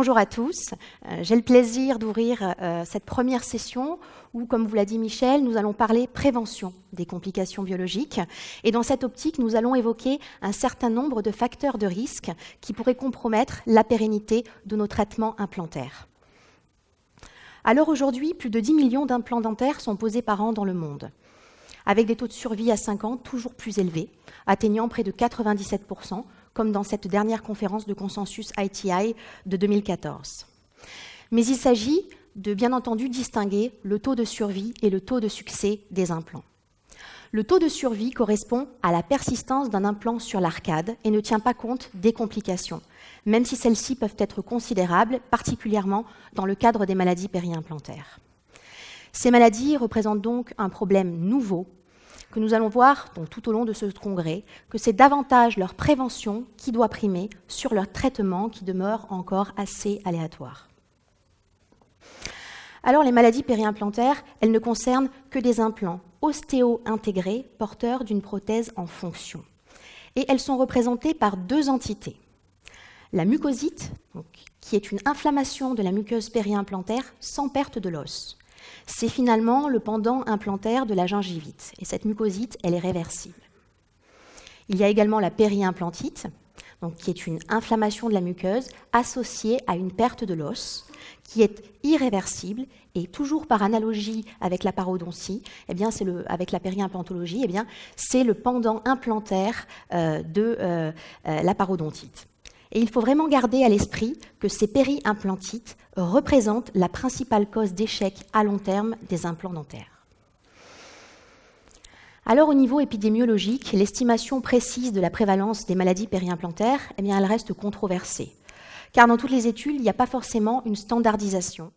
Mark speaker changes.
Speaker 1: Bonjour à tous. J'ai le plaisir d'ouvrir cette première session où, comme vous l'a dit Michel, nous allons parler prévention des complications biologiques. Et dans cette optique, nous allons évoquer un certain nombre de facteurs de risque qui pourraient compromettre la pérennité de nos traitements implantaires. Alors aujourd'hui, plus de 10 millions d'implants dentaires sont posés par an dans le monde, avec des taux de survie à 5 ans toujours plus élevés, atteignant près de 97%, comme dans cette dernière conférence de consensus ITI de 2014. Mais il s'agit de, bien entendu, distinguer le taux de survie et le taux de succès des implants. Le taux de survie correspond à la persistance d'un implant sur l'arcade et ne tient pas compte des complications, même si celles-ci peuvent être considérables, particulièrement dans le cadre des maladies périimplantaires. Ces maladies représentent donc un problème nouveau que nous allons voir donc, tout au long de ce congrès, que c'est davantage leur prévention qui doit primer sur leur traitement qui demeure encore assez aléatoire. Alors les maladies périimplantaires, elles ne concernent que des implants ostéo-intégrés porteurs d'une prothèse en fonction. Et elles sont représentées par deux entités. La mucosite, donc, qui est une inflammation de la muqueuse périimplantaire sans perte de l'os. C'est finalement le pendant implantaire de la gingivite. Et cette mucosite, elle est réversible. Il y a également la périimplantite, donc, qui est une inflammation de la muqueuse associée à une perte de l'os, qui est irréversible, et toujours par analogie avec la parodontie, eh bien, avec la périimplantologie, eh bien, c'est le pendant implantaire de la parodontite. Et il faut vraiment garder à l'esprit que ces périimplantites représentent la principale cause d'échec à long terme des implants dentaires. Alors au niveau épidémiologique, l'estimation précise de la prévalence des maladies périimplantaires, eh bien, elle reste controversée. Car dans toutes les études, il n'y a pas forcément une standardisation